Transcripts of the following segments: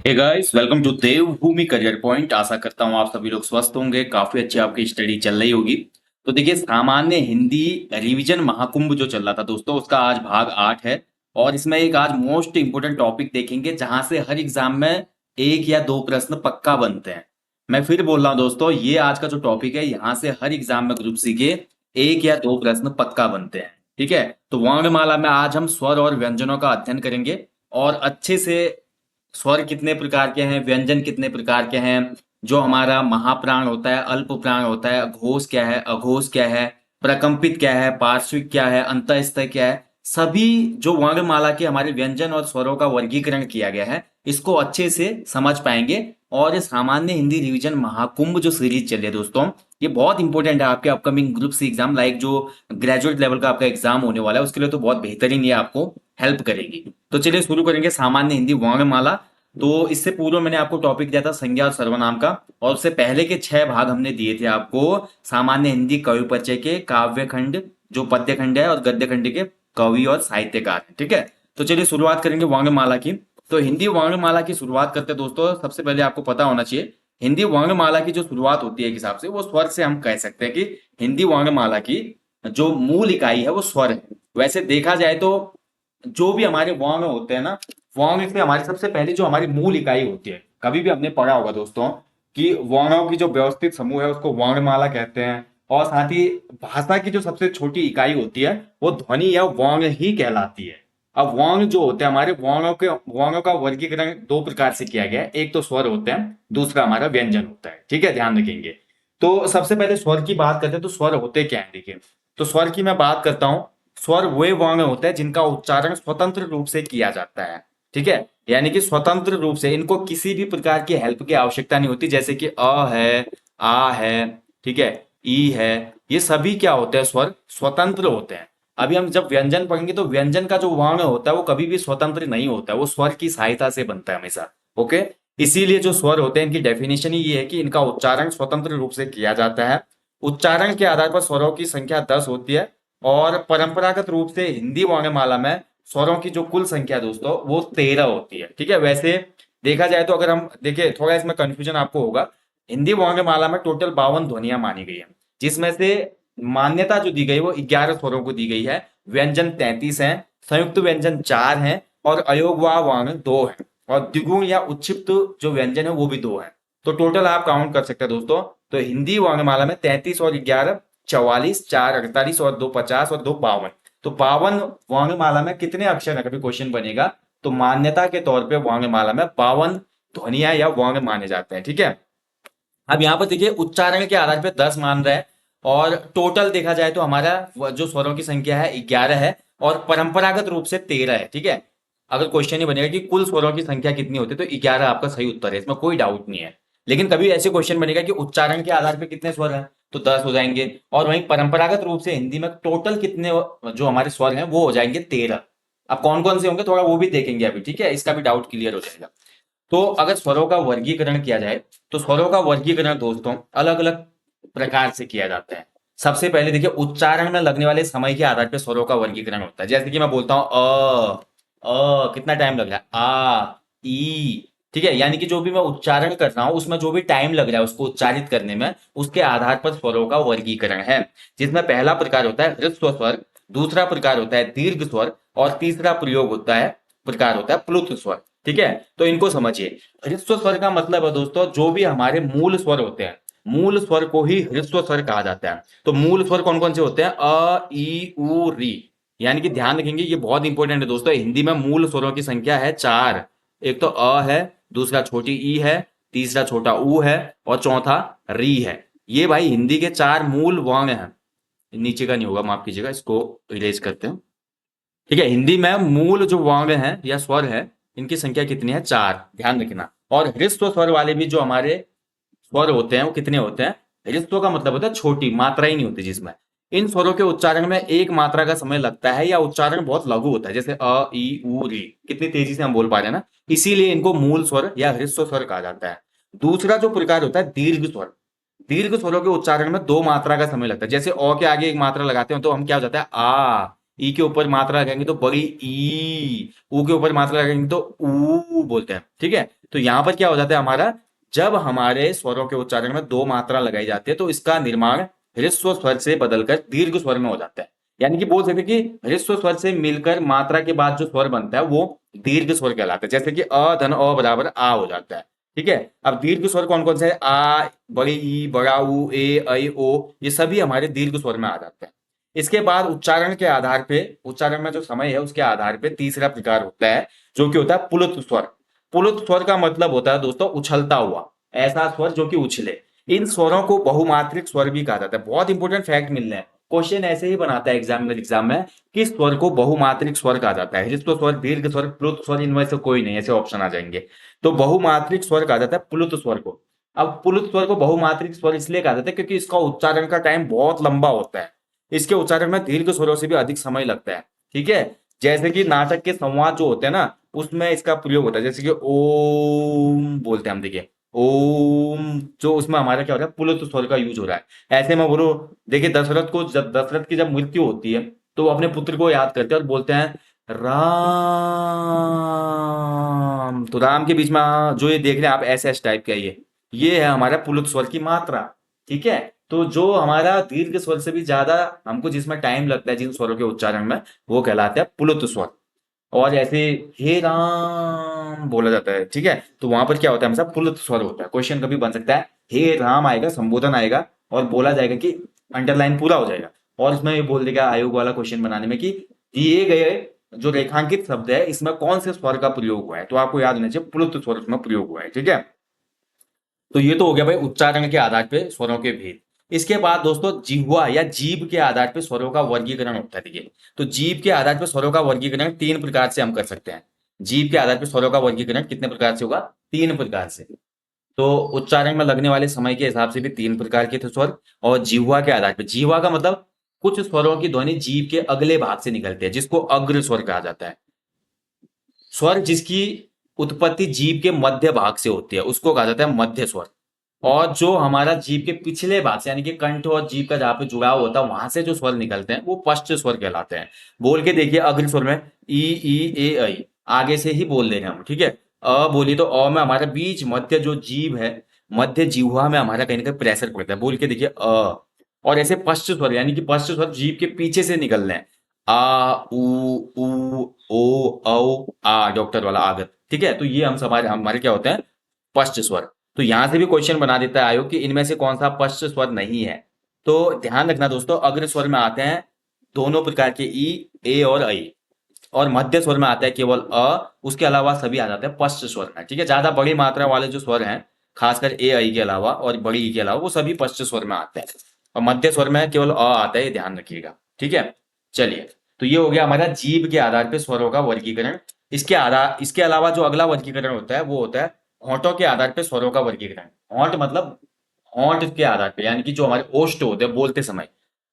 Hey guys, welcome to Devbhoomi career point. आशा करता हूँ आप सभी लोग स्वस्थ होंगे, काफी अच्छी आपकी स्टडी चल रही होगी। तो देखिए, सामान्य हिंदी रिवीजन महाकुंभ जो चल रहा था दोस्तों, उसका आज भाग 8 है। और इसमें एक आज मोस्ट इंपोर्टेंट टॉपिक देखेंगे जहां से हर एग्जाम में एक या दो प्रश्न पक्का बनते हैं। मैं फिर बोल रहा हूँ दोस्तों, ये आज का जो टॉपिक है, यहाँ से हर एग्जाम में ग्रुप सी के एक या दो प्रश्न पक्का बनते हैं। ठीक है, तो वर्णमाला में आज हम स्वर और व्यंजनों का अध्ययन करेंगे और अच्छे से स्वर कितने प्रकार के हैं, व्यंजन कितने प्रकार के हैं, जो हमारा महाप्राण होता है, अल्प प्राण होता है, घोष क्या है, अघोष क्या है, प्रकंपित क्या है, पार्श्विक क्या है, अंतःस्थ क्या है, सभी जो वर्णमाला के हमारे व्यंजन और स्वरों का वर्गीकरण किया गया है, इसको अच्छे से समझ पाएंगे। और ये सामान्य हिंदी रिवीजन महाकुंभ जो सीरीज चल रही है दोस्तों, ये बहुत इंपॉर्टेंट है आपके upcoming group C exam, like जो ग्रेजुएट लेवल का आपका एग्जाम होने वाला है, उसके लिए तो बहुत बेहतरीन ये आपको हेल्प करेगी। तो चलिए शुरू करेंगे सामान्य हिंदी वर्णमाला। तो इससे पूर्व मैंने आपको टॉपिक दिया था संज्ञा और सर्वनाम का, और उससे पहले के 6 भाग हमने दिए थे आपको सामान्य हिंदी कवि परिचय के, काव्य खंड जो पद्य खंड है और गद्य खंड के कवि और साहित्यकार हैं। ठीक है, तो चलिए शुरुआत करेंगे वर्णमाला की। तो हिंदी वर्णमाला की शुरुआत करते हैं दोस्तों, सबसे पहले आपको पता होना चाहिए हिंदी वर्णमाला की जो शुरुआत होती है एक हिसाब से वो स्वर से हम कह सकते हैं कि हिंदी वर्णमाला की जो मूल इकाई है वो स्वर है। वैसे देखा जाए तो जो भी हमारे वर्ण होते हैं ना, वर्ण से हमारी सबसे पहले जो हमारी मूल इकाई होती है, कभी भी हमने पढ़ा होगा दोस्तों कि वर्णों की जो व्यवस्थित समूह है उसको वर्णमाला कहते हैं। और साथ ही भाषा की जो सबसे छोटी इकाई होती है वो ध्वनि या वर्ण ही कहलाती है। अब वर्ण जो होते हैं हमारे वर्णों का वर्गीकरण दो प्रकार से किया गया है, एक तो स्वर होते हैं, दूसरा हमारा व्यंजन होता है। ठीक है, ध्यान रखेंगे। तो सबसे पहले स्वर की बात करते हैं, तो स्वर होते क्या है देखिए। तो स्वर की मैं बात करता हूं, स्वर वे वर्ण होते हैं जिनका उच्चारण स्वतंत्र रूप से किया जाता है। ठीक है, यानी कि स्वतंत्र रूप से, इनको किसी भी प्रकार की हेल्प की आवश्यकता नहीं होती, जैसे कि अ है, आ है, ठीक है, ई है, ये सभी क्या होते हैं, स्वर स्वतंत्र होते हैं। अभी हम जब व्यंजन पढ़ेंगे तो व्यंजन का जो वर्ण होता है वो कभी भी स्वतंत्र नहीं होता है, वो स्वर की सहायता से बनता है हमेशा। ओके, इसीलिए जो स्वर होते हैं इनकी डेफिनेशन ही ये है कि इनका उच्चारण स्वतंत्र रूप से किया जाता है। उच्चारण के आधार पर स्वरों की संख्या 10 होती है। और परंपरागत रूप से हिंदी वर्णमाला में स्वरों की जो कुल संख्या दोस्तों वो 13 होती है। ठीक है, वैसे देखा जाए तो अगर हम देखें, थोड़ा इसमें कंफ्यूजन आपको होगा, हिंदी वर्णमाला में टोटल 52 ध्वनियां मानी गई है, जिसमें से मान्यता जो दी गई वो 11 स्वरों को दी गई है। व्यंजन 33 हैं, संयुक्त व्यंजन 4 हैं, और अयोगवाह वर्ण 2 हैं, और द्विगुण या उच्छिप्त जो व्यंजन है वो भी 2 हैं। तो टोटल आप काउंट कर सकते हैं दोस्तों। तो हिंदी वर्णमाला में 33 और 11 44, 4 48 और 2 50 और 2 52। तो 52 वर्णमाला में कितने अक्षर है, कभी क्वेश्चन बनेगा तो मान्यता के तौर पे वर्णमाला में 52 ध्वनियां या वर्ण माने जाते हैं। ठीक है, अब यहाँ पर देखिए उच्चारण के आधार पे 10 मान रहा है, और टोटल देखा जाए तो हमारा जो स्वरों की संख्या है 11 है, और परंपरागत रूप से 13 है। ठीक है, अगर क्वेश्चन ही बनेगा कि कुल स्वरों की संख्या कितनी होती है तो 11 आपका सही उत्तर है, इसमें कोई डाउट नहीं है। लेकिन कभी ऐसे क्वेश्चन बनेगा कि उच्चारण के आधार पर कितने स्वर हैं, तो 10 हो जाएंगे, और वहीं परंपरागत रूप से हिंदी में टोटल कितने जो हमारे स्वर हैं वो हो जाएंगे 13। अब कौन कौन से होंगे थोड़ा वो भी देखेंगे अभी। ठीक है, इसका भी डाउट क्लियर हो जाएगा। तो अगर स्वरों का वर्गीकरण किया जाए तो स्वरों का वर्गीकरण दोस्तों अलग अलग प्रकार से किया जाता है। सबसे पहले देखिए, उच्चारण में लगने वाले समय के आधार पर स्वरों का वर्गीकरण होता है। जैसे कि मैं बोलता हूं कितना टाइम लग रहा है, आ ई। ठीक है, यानी कि जो भी मैं उच्चारण कर रहा हूं उसमें जो भी टाइम लग रहा है उसको उच्चारित करने में, उसके आधार पर स्वरों का वर्गीकरण है। जिसमें पहला प्रकार होता है ह्रस्व स्वर, दूसरा प्रकार होता है दीर्घ स्वर, और तीसरा प्रकार होता है प्लुत स्वर। ठीक है, तो इनको समझिए। ह्रस्व स्वर का मतलब है दोस्तों जो भी हमारे मूल स्वर होते हैं, मूल स्वर को ही ह्रस्व स्वर कहा जाता है। तो मूल स्वर कौन कौन से होते हैं, अ ई उ री। यानी कि ध्यान रखेंगे, ये बहुत इंपॉर्टेंट है दोस्तों, हिंदी में मूल स्वरों की संख्या है 4। एक तो अ है, दूसरा छोटी ई है, तीसरा छोटा ऊ है, और चौथा री है। ये भाई हिंदी के 4 मूल वर्ण हैं। नीचे का नहीं होगा, माफ कीजिएगा, इसको इरेज करते हैं। ठीक है, हिंदी में मूल जो वर्ण है या स्वर है, इनकी संख्या कितनी है, 4, ध्यान रखना। और ह्रस्व स्वर वाले भी जो हमारे स्वर होते हैं वो कितने होते हैं, ह्रस्व का मतलब होता है छोटी मात्रा ही नहीं होती, जिसमें इन स्वरों के उच्चारण में एक मात्रा का समय लगता है या उच्चारण बहुत लघु होता है, जैसे अ ई उ री, कितनी तेजी से हम बोल पा रहे हैं ना, इसीलिए इनको मूल स्वर या ह्रस्व स्वर कहा जाता है। दूसरा जो प्रकार होता है दीर्घ स्वर। दीर्घ स्वरों के उच्चारण में 2 मात्रा का समय लगता है, जैसे अ के आगे एक मात्रा लगाते हैं तो हम क्या हो जाता है, आ। ई के ऊपर मात्रा लगाएंगे तो बड़ी ई, ऊ के ऊपर मात्रा लगाएंगे तो ऊ बोलते हैं। ठीक है, तो यहाँ पर क्या हो जाता है हमारा, जब हमारे स्वरों के उच्चारण में दो मात्रा लगाई जाती है तो इसका निर्माण ह्रस्व स्वर से बदलकर दीर्घ स्वर में हो जाता है। यानी कि बोल सकते हैं कि ह्रस्व स्वर से मिलकर मात्रा के बाद जो स्वर बनता है वो दीर्घ स्वर कहलाता है। जैसे कि अ धन अ बराबर आ हो जाता है। ठीक है, अब दीर्घ स्वर कौन कौन से है, आ, बड़ी ई, बड़ा ऊ, ए, ऐ, ओ, ये सभी हमारे दीर्घ स्वर में आ जाते हैं। इसके बाद उच्चारण के आधार पे, उच्चारण में जो समय है उसके आधार पे तीसरा प्रकार होता है जो कि होता है पुलुत स्वर। पुलुत स्वर का मतलब होता है दोस्तों उछलता हुआ, ऐसा स्वर जो कि उछले। इन स्वरों को बहुमात्रिक स्वर भी कहा जाता है। बहुत इंपॉर्टेंट फैक्ट मिल रहे हैं, क्वेश्चन ऐसे ही बनाता है एग्जाम में कि स्वर को बहुमात्रिक स्वर कहा जाता है। ह्रस्व स्वर, दीर्घ स्वर, प्लुत स्वर, इनमें से कोई नहीं, ऐसे ऑप्शन आ जाएंगे। तो बहुमात्रिक स्वर कहा जाता है प्लुत स्वर को। अब प्लुत स्वर को बहुमात्रिक स्वर इसलिए कहा जाता है क्योंकि इसका उच्चारण का टाइम बहुत लंबा होता है। इसके उच्चारण में दीर्घ स्वरों से भी अधिक समय लगता है। ठीक है, जैसे कि नाटक के संवाद जो होते हैं ना, उसमें इसका प्रयोग होता है। जैसे कि ओम बोलते हैं हम, देखिए ओम, जो उसमें हमारा क्या हो रहा है, पुलुत स्वर का यूज हो रहा है। ऐसे में बोलो, देखिए दशरथ को, जब दशरथ की जब मृत्यु होती है तो वो अपने पुत्र को याद करते हैं और बोलते हैं राम। तो राम के बीच में जो ये देख रहे हैं आप, एस एस टाइप का, ये है हमारा पुलुत स्वर की मात्रा। ठीक है, तो जो हमारा दीर्घ स्वर से भी ज्यादा हमको जिसमें टाइम लगता है जिन स्वरों के उच्चारण में, वो कहलाता है पुलुत स्वर। और ऐसे हे राम बोला जाता है। ठीक है, तो वहां पर क्या होता है, हमेशा पुलुत स्वर होता है। क्वेश्चन कभी बन सकता है, हे राम आएगा, संबोधन आएगा और बोला जाएगा कि अंडरलाइन पूरा हो जाएगा, और इसमें ये बोल देगा आयोग वाला क्वेश्चन बनाने में कि दिए गए जो रेखांकित शब्द है इसमें कौन से स्वर का प्रयोग हुआ है, तो आपको याद होना चाहिए पुलुत स्वर उसमें प्रयोग हुआ है। ठीक है, तो ये तो हो गया भाई उच्चारण के आधार पे स्वरों के भेद। इसके बाद दोस्तों जिह्वा या जीभ के आधार पे स्वरों का वर्गीकरण होता है। देखिए, तो जीभ के आधार पे स्वरों का वर्गीकरण तीन प्रकार से हम कर सकते हैं। जीभ के आधार पे स्वरों का वर्गीकरण कितने प्रकार से होगा, तीन प्रकार से। तो उच्चारण में लगने वाले समय के हिसाब से भी तीन प्रकार के थे स्वर। और जिह्वा के आधार पे, जिह्वा का मतलब कुछ स्वरों की ध्वनि जीभ के अगले भाग से निकलते हैं जिसको अग्र स्वर कहा जाता है। स्वर जिसकी उत्पत्ति जीभ के मध्य भाग से होती है उसको कहा जाता है मध्य स्वर। और जो हमारा जीभ के पिछले भाग से, यानी कि कंठ और जीभ का जहां पे जुड़ाव होता है वहां से जो स्वर निकलते हैं वो पश्च स्वर कहलाते हैं। बोल के देखिए, अग्र स्वर में ई, ए, ऐ, आगे से ही बोल देंगे हम। ठीक है, अ बोली तो अ में हमारा बीच मध्य जो जीभ है, मध्य जिह्वा में हमारा कहीं ना कहीं प्रेशर पड़ता है। बोल के देखिए अ। और ऐसे पश्च स्वर, यानी कि पश्च स्वर जीभ के पीछे से निकल रहे हैं, आ, उ, ओ, औ, आ, डॉक्टर वाला आगत। ठीक है, तो ये हम हमारे हमारे क्या होते हैं, पश्च स्वर। तो यहां से भी क्वेश्चन बना देता है आयोग कि इनमें से कौन सा पश्च स्वर नहीं है। तो ध्यान रखना दोस्तों, अग्र स्वर में आते हैं दोनों प्रकार के ई, ए और ऐ। और मध्य स्वर में आता है केवल अ, उसके अलावा सभी आ जाते हैं पश्च स्वर में। ठीक है, ज्यादा बड़ी मात्रा वाले जो स्वर हैं, खासकर ए ऐ के अलावा और बड़ी ई के अलावा, वो सभी पश्च स्वर में आते हैं। और मध्य स्वर में केवल अ आता है, ये ध्यान रखिएगा। ठीक है, चलिए, तो ये हो गया हमारा जीभ के आधार पे स्वरों का वर्गीकरण। इसके अलावा जो अगला वर्गीकरण होता है वो होता है होंठों के आधार पे स्वरों का वर्गीकरण। होंठ मतलब होंठ के आधार पे, यानी कि जो हमारे ओष्ठ होते हैं बोलते समय।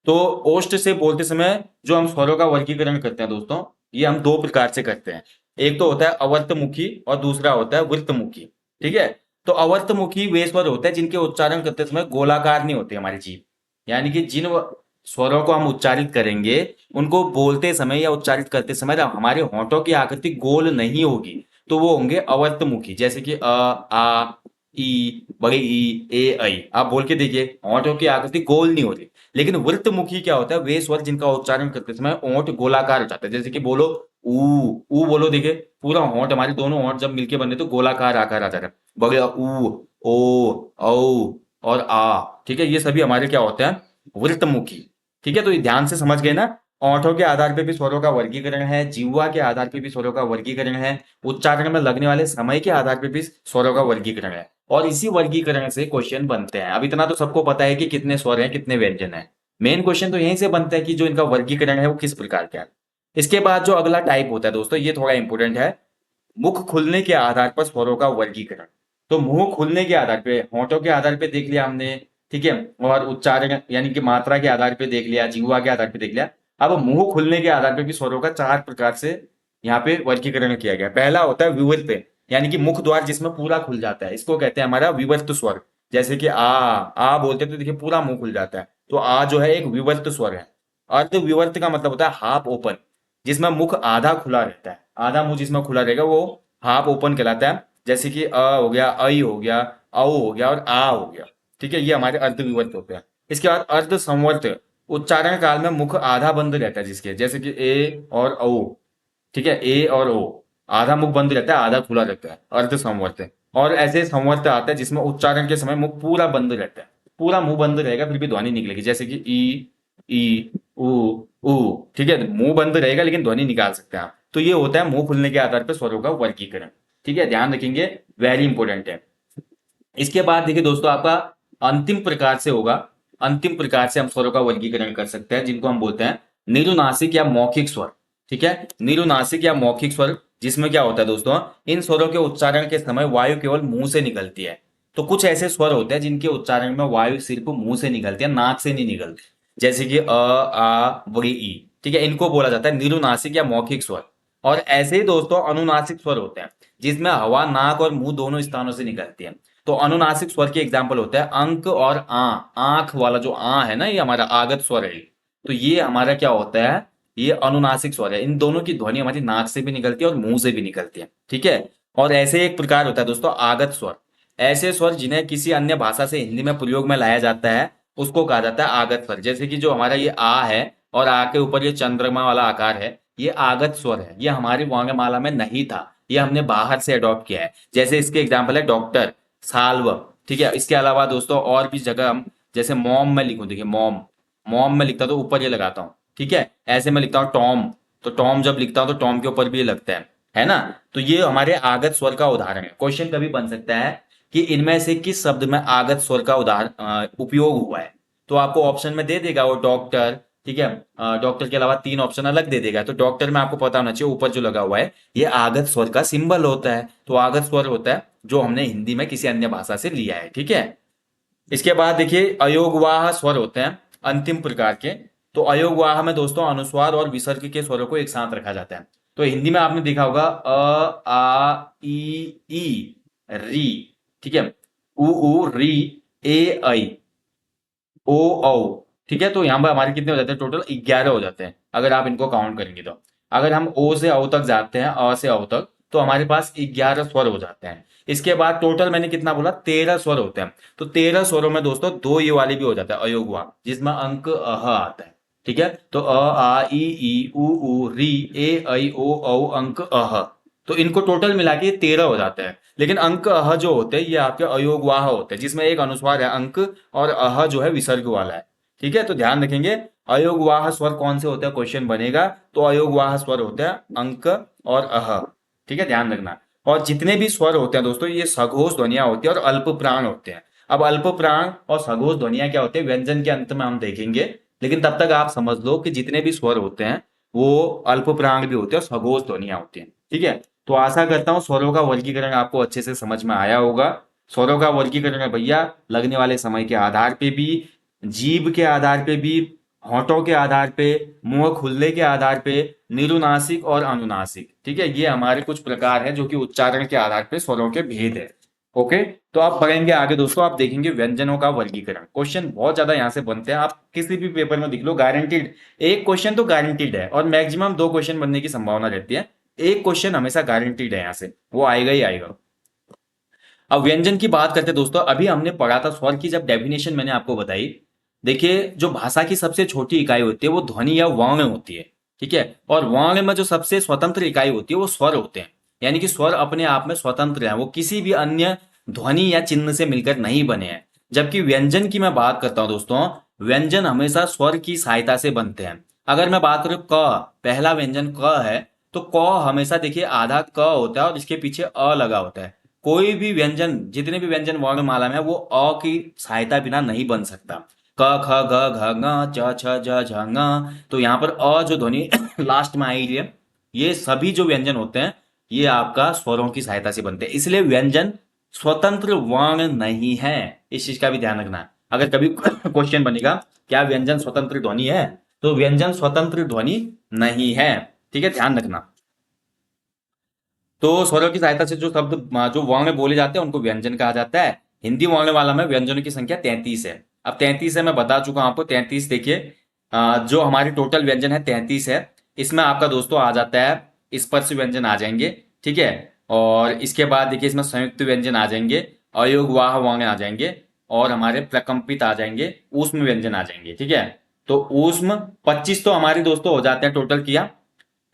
तो ओष्ठ से बोलते समय जो हम स्वरों का वर्गीकरण करते हैं दोस्तों, ये हम दो प्रकार से करते हैं। एक तो होता है अवर्तमुखी और दूसरा होता है वृत्तमुखी। ठीक है, तो अवर्तमुखी वे स्वर होते हैं जिनके उच्चारण करते समय गोलाकार नहीं होती हमारी जीभ। यानी कि जिन स्वरों को हम उच्चारित करेंगे उनको बोलते समय या उच्चारित करते समय हमारे होंठों की आकृति गोल नहीं होगी, तो वो होंगे अवर्तमुखी। जैसे कि अ, आ, ई, बड़ी ई, ए, ऐ। आप बोल के देखिए, होंठों की आकृति गोल नहीं होती। लेकिन वृत्तमुखी क्या होता है, वे स्वर जिनका उच्चारण करते समय होंठ गोलाकार हो जाता है। जैसे कि बोलो ऊ बोलो, देखिए पूरा होंठ, हमारे दोनों होंठ जब मिलके बने तो गोलाकार आकार आ जाता है। बड़े ऊ, ओ, औ और आ। ठीक है, ये सभी हमारे क्या होते हैं, वृत्तमुखी। ठीक है, तो ये ध्यान से समझ गए ना। ओंठों के आधार पे भी स्वरों का वर्गीकरण है, जिह्वा के आधार पे भी स्वरों का वर्गीकरण है, उच्चारण में लगने वाले समय के आधार पे भी स्वरों का वर्गीकरण है। और इसी वर्गीकरण से क्वेश्चन बनते हैं। अब इतना तो सबको पता है कि कितने स्वर हैं, कितने व्यंजन हैं। मेन क्वेश्चन तो यहीं से बनता है कि जो इनका वर्गीकरण है वो किस प्रकार का है। इसके बाद जो अगला टाइप होता है दोस्तों, ये थोड़ा इंपॉर्टेंट है, मुख खुलने के आधार पर स्वरों का वर्गीकरण। तो मुंह खुलने के आधार पे, होंठों के आधार पे देख लिया हमने। ठीक है, और उच्चारण यानी कि मात्रा के आधार पे देख लिया, जिह्वा के आधार पे देख लिया। अब मुंह खुलने के आधार पे भी स्वरों का चार प्रकार से यहाँ पे वर्गीकरण किया गया। पहला होता है विवर्त, यानी कि मुख द्वार जिसमें पूरा खुल जाता है, इसको कहते हैं हमारा विवर्त स्वर। जैसे कि आ बोलते हैं तो देखिए पूरा मुंह खुल जाता है, तो आ जो है एक विवर्त स्वर है। अर्धविवर्त का मतलब होता है हाफ ओपन, जिसमें मुख आधा खुला रहता है, आधा मुंह जिसमें खुला रहेगा वो हाफ ओपन कहलाता है। जैसे कि अ हो गया, ऐ हो गया, औ हो गया और आ हो गया। ठीक है, ये हमारे अर्धविवर्त होते हैं। इसके बाद अर्ध संवर्त, उच्चारण काल में मुख आधा बंद रहता है जिसके, जैसे कि ए और ओ। ठीक है, ए और ओ, आधा मुख बंद रहता है, आधा खुला रहता है, अर्ध संवर्त है। और ऐसे संवर्त आता है जिसमें उच्चारण के समय मुख पूरा बंद रहता है, पूरा मुंह बंद रहेगा फिर भी ध्वनि निकलेगी, जैसे कि ई उ ऊ। ठीक है, मुंह बंद रहेगा लेकिन ध्वनि निकाल सकते हैं आप। तो ये होता है मुंह खुलने के आधार पर स्वरों का वर्गीकरण। ठीक है, ध्यान रखेंगे, वेरी इंपॉर्टेंट है। इसके बाद देखिए दोस्तों, आपका अंतिम प्रकार से होगा, अंतिम प्रकार से हम स्वरों का वर्गीकरण कर सकते हैं, जिनको हम बोलते हैं निरुनासिक या मौखिक स्वर। ठीक है, निरुनासिक या मौखिक स्वर, जिसमें क्या होता है दोस्तों, इन स्वरों के उच्चारण के समय वायु केवल मुंह से निकलती है। तो कुछ ऐसे स्वर होते हैं जिनके उच्चारण में वायु सिर्फ मुंह से निकलती है, नाक से नहीं निकलती, जैसे कि अ आ बड़ी ई। ठीक है, इनको बोला जाता है निरुनासिक या मौखिक स्वर। और ऐसे ही दोस्तों अनुनासिक स्वर होते हैं, जिसमें हवा नाक और मुंह दोनों स्थानों से निकलती है। तो अनुनासिक स्वर के एग्जाम्पल होता है अंक और आ। आंख वाला जो आ है ना, ये हमारा आगत स्वर है। तो ये हमारा क्या होता है, ये अनुनासिक स्वर है। इन दोनों की ध्वनि हमारी नाक से भी निकलती है और मुंह से भी निकलती है। ठीक है, और ऐसे एक प्रकार होता है दोस्तों आगत स्वर। ऐसे स्वर जिन्हें किसी अन्य भाषा से हिंदी में प्रयोग में लाया जाता है, उसको कहा जाता है आगत स्वर। जैसे कि जो हमारा ये आ है और आ के ऊपर ये चंद्रमा वाला आकार है, ये आगत स्वर है, ये हमारी वर्णमाला में नहीं था, ये हमने बाहर से अडॉप्ट किया है। जैसे इसके एग्जाम्पल है डॉक्टर, साल्व। ठीक है, इसके अलावा दोस्तों और भी जगह हम, जैसे मॉम में लिखूं, देखिए मॉम, मॉम में लिखता तो ऊपर ये लगाता हूँ। ठीक है, ऐसे में लिखता हूँ टॉम, तो टॉम जब लिखता हूँ तो टॉम के ऊपर भी ये लगता है ना। तो ये हमारे आगत स्वर का उदाहरण है। क्वेश्चन कभी बन सकता है कि इनमें से किस शब्द में आगत स्वर का उदाहरण उपयोग हुआ है। तो आपको ऑप्शन में दे देगा वो डॉक्टर। ठीक है, डॉक्टर के अलावा 3 ऑप्शन अलग दे देगा। तो डॉक्टर में आपको पता होना चाहिए ऊपर जो लगा हुआ है ये आगत स्वर का सिंबल होता है। तो आगत स्वर होता है जो हमने हिंदी में किसी अन्य भाषा से लिया है। ठीक है, इसके बाद देखिए अयोगवाह स्वर होते हैं अंतिम प्रकार के। तो अयोगवाह में दोस्तों अनुस्वार और विसर्ग के स्वरों को एक साथ रखा जाता है। तो हिंदी में आपने देखा होगा अ आ ई री। ठीक है, उ री, ए ऐ, ओ औ। ठीक है, तो यहाँ पर हमारे कितने हो जाते हैं, टोटल 11 हो जाते हैं अगर आप इनको काउंट करेंगे तो। अगर हम ओ से औ तक जाते हैं, अ से औ तक, तो हमारे पास 11 स्वर हो जाते हैं। इसके बाद टोटल मैंने कितना बोला, 13 स्वर होते हैं। तो 13 स्वरों में दोस्तों 2 ये वाले भी हो जाता है अयोगवा, जिसमें अंक अह आता है। ठीक है, तो अ आ ई उ री, ए ऐ ओ औ अंक अह। तो इनको टोटल मिला के 13 हो जाते हैं। लेकिन अंक अह जो होते हैं ये आपके अयोगवाह होते हैं, जिसमें एक अनुस्वार है अंक, और अह जो है विसर्ग वाला है। ठीक है, तो ध्यान रखेंगे अयोगवाह स्वर कौन से होते हैं, क्वेश्चन बनेगा तो अयोगवाह स्वर होते हैं अंक और अह। ठीक है, ध्यान रखना। और जितने भी स्वर होते हैं दोस्तों ये सघोष ध्वनियां होती है और अल्प प्राण होते हैं। अब अल्प प्राण और सघोष ध्वनियां क्या होते हैं, व्यंजन के अंत में हम देखेंगे। लेकिन तब तक आप समझ लो कि जितने भी स्वर होते हैं वो अल्प प्राण भी होते हैं और सघोष ध्वनियां होती हैं। ठीक है, तो आशा करता हूं स्वरों का वर्गीकरण आपको अच्छे से समझ में आया होगा। स्वरों का वर्गीकरण है भैया, लगने वाले समय के आधार पे भी, जीभ के आधार पे भी, होंठों के आधार पे, मुंह खुलने के आधार पे, निरुनासिक और अनुनासिक। ठीक है, ये हमारे कुछ प्रकार हैं जो कि उच्चारण के आधार पे स्वरों के भेद है। ओके, तो आप पढ़ेंगे आगे दोस्तों, आप देखेंगे व्यंजनों का वर्गीकरण। क्वेश्चन बहुत ज्यादा यहाँ से बनते हैं, आप किसी भी पेपर में देख लो, गारंटीड एक क्वेश्चन तो गारंटीड है, और मैक्सिमम 2 क्वेश्चन बनने की संभावना रहती है। एक क्वेश्चन हमेशा गारंटीड है यहाँ से, वो आएगा ही आएगा। अब व्यंजन की बात करते हैं दोस्तों, अभी हमने पढ़ा था स्वर की जब डेफिनेशन मैंने आपको बताई। देखिए, जो भाषा की सबसे छोटी इकाई होती है वो ध्वनि या वर्ण होती है। ठीक है, और वर्ण में जो सबसे स्वतंत्र इकाई होती है वो स्वर होते हैं। यानी कि स्वर अपने आप में स्वतंत्र है, वो किसी भी अन्य ध्वनि या चिन्ह से मिलकर नहीं बने हैं। जबकि व्यंजन की मैं बात करता हूं दोस्तों, व्यंजन हमेशा स्वर की सहायता से बनते हैं। अगर मैं बात करूं क, पहला व्यंजन क है, तो क हमेशा देखिए आधा क होता है और इसके पीछे अ लगा होता है। कोई भी व्यंजन, जितने भी व्यंजन वर्णमाला में है, वो अ की सहायता बिना नहीं बन सकता। क ख ग घ ङ च छ ज झ ङ, तो यहाँ पर अ जो ध्वनि लास्ट में आई है, ये सभी जो व्यंजन होते हैं ये आपका स्वरों की सहायता से बनते हैं। इसलिए व्यंजन स्वतंत्र वर्ण नहीं है, इस चीज का भी ध्यान रखना। अगर कभी क्वेश्चन बनेगा क्या व्यंजन स्वतंत्र ध्वनि है, तो व्यंजन स्वतंत्र ध्वनि नहीं है। ठीक है, ध्यान रखना। तो स्वरों की सहायता से जो शब्द, जो वर्ण बोले जाते हैं उनको व्यंजन कहा जाता है। हिंदी वर्णमाला में व्यंजनों की संख्या 33 है। अब 33 है, मैं बता चुका हूं आपको 33। देखिए जो हमारे टोटल व्यंजन है 33 है। इसमें आपका दोस्तों आ जाता है स्पर्श व्यंजन आ जाएंगे, ठीक है। और इसके बाद देखिए इसमें संयुक्त व्यंजन आ जाएंगे, अयोगवाह वर्ण आ जाएंगे, और हमारे प्रकंपित आ जाएंगे, ऊष्म व्यंजन आ जाएंगे, ठीक है। तो ऊष्म 25 तो हमारे दोस्तों हो जाते हैं टोटल किया।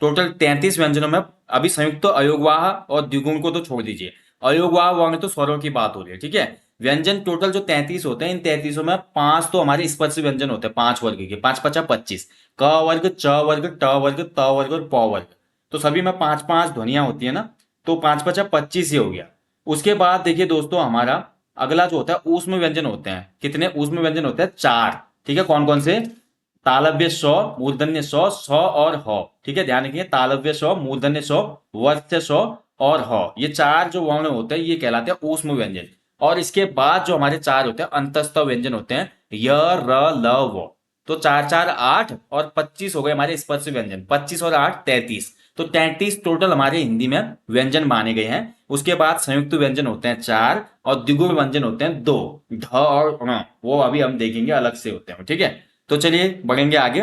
टोटल 33 व्यंजनों में अभी संयुक्त अयोगवाह और द्विगुण को तो छोड़ दीजिए, अयोगवाह वर्ण तो स्वरों की बात हो रही है, ठीक है। व्यंजन टोटल जो 33 होते हैं, इन 33 में 5 तो हमारे स्पर्श व्यंजन होते हैं, 5 वर्ग के, 5 पचा 25, क वर्ग, च वर्ग, ट वर्ग, त वर्ग और प वर्ग। तो सभी में 5 5 ध्वनियां होती है ना, तो 5 पचा 25 ही हो गया। उसके बाद देखिए दोस्तों हमारा अगला जो होता है ऊष्म व्यंजन होते हैं। कितने ऊष्म व्यंजन होते हैं? 4, ठीक है। कौन कौन से? तालव्य स, मूर्धन्य स और ह, ठीक है। ध्यान रखिए, तालव्य स, मूर्धन्य स, वर्त्य स और ह, ये 4 जो वर्ण होते हैं ये कहलाते हैं ऊष्म व्यंजन। और इसके बाद जो हमारे 4 होते हैं अंतस्थ व्यंजन होते हैं, य, र, ल, व। तो 4 4 8 और 25 हो गए हमारे स्पर्श व्यंजन, 25 और 8 33। तो 33 टोटल हमारे हिंदी में व्यंजन माने गए हैं। उसके बाद संयुक्त व्यंजन होते हैं 4 और द्विगुण व्यंजन होते हैं 2, ढ और ण, वो अभी हम देखेंगे अलग से होते हैं, ठीक है। तो चलिए बढ़ेंगे आगे।